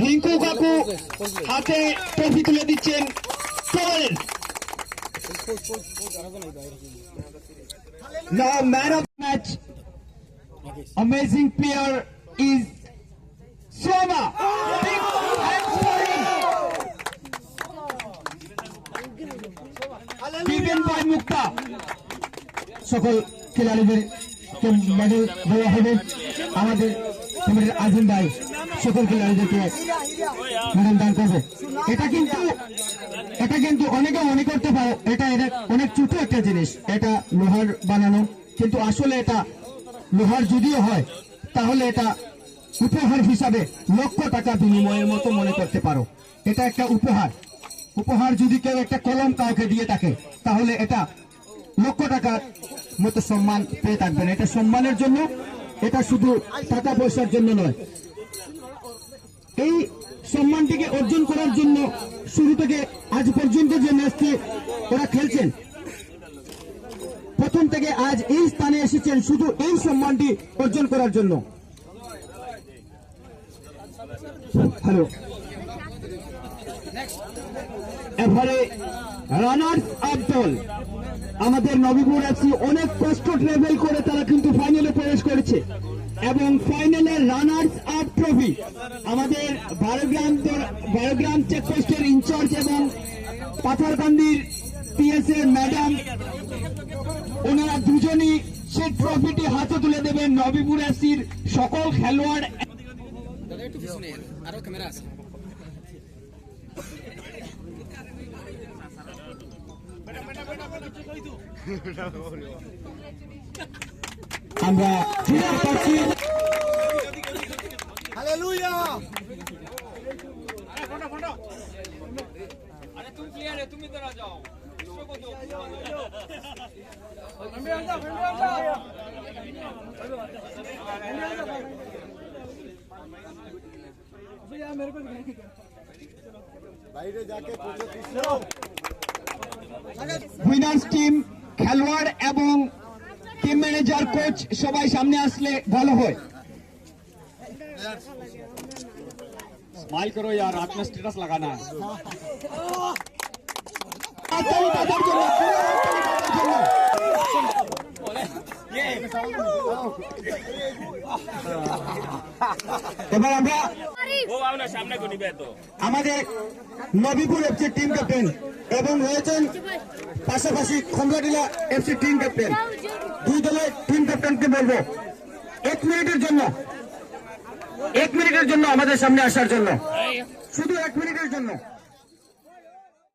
রিঙ্কু কাকু হাতে ট্রফি তুলে দিচ্ছেন। Now man of the match, amazing player is Soma. Given by Mukta. সকল খেলোয়াড়দের মেডেল দেওয়া হবে। আমাদের আজিম ভাই সকল খেলোয়াড়দেরকে মেডেল দান করবে। এটা কিন্তু অনেকে মনে করতে পারো এটা অনেক ছোট একটা জিনিস, এটা লোহার বানানো, কিন্তু আসলে এটা লোহার যদিও হয় তাহলে এটা উপহার হিসাবে লক্ষ টাকা বিনিময়ের মতো মনে করতে পারো। এটা একটা উপহার যদি কেউ একটা কলম কাউকে দিয়ে থাকে তাহলে এটা লক্ষ টাকার মতো সম্মান পেয়ে থাকবেন। এটা সম্মানের জন্য, এটা শুধু টাকা পয়সার জন্য নয়। এই সম্মানটিকে অর্জন করার জন্য শুরু থেকে আজ পর্যন্ত যে ম্যাচটি ওরা খেলছেন, প্রথম থেকে আজ এই স্থানে এসেছেন শুধু এই সম্মানটি অর্জন করার জন্য। হ্যালো, এবারে রানার্স আপ দল আমাদের নবীপুর এফসি অনেক কষ্ট ট্রাভেল করে তারা কিন্তু ফাইনালে প্রবেশ করেছে এবং ফাইনালের রানার্স আপ ট্রফি আমাদের বারোগ্রাম চেকপোস্টের ইনচার্জ এবং পাথারকান্দির পিএস এর ম্যাডাম, ওনারা দুজনই সেই ট্রফিটি হাতে তুলে দেবেন নবীপুর এফসির সকল খেলোয়াড়। আমরা পাচ্ছি হালেলুয়া। अरे तुम प्लेयर है, तुम इधर आ जाओ। विश्व को दो। উইনার্স টিম, খেলোয়াড় এবং টিম ম্যানেজার, কোচ সবাই সামনে আসলে ভালো হয়। स्माइल करो यार, हाथ में स्टेटस लगाना है। এবার আমরা সামনে তো নিবে তো আমাদের নবীপুর এফসি টিম ক্যাপ্টেন এবং রয়েছেন পাশাপাশি খমলাডিলা এফসি টিম ক্যাপ্টেন, দুই দলের টিম ক্যাপ্টেনকে বলবো 1 মিনিটের জন্য আমাদের সামনে আসার জন্য, শুধু 1 মিনিটের জন্য।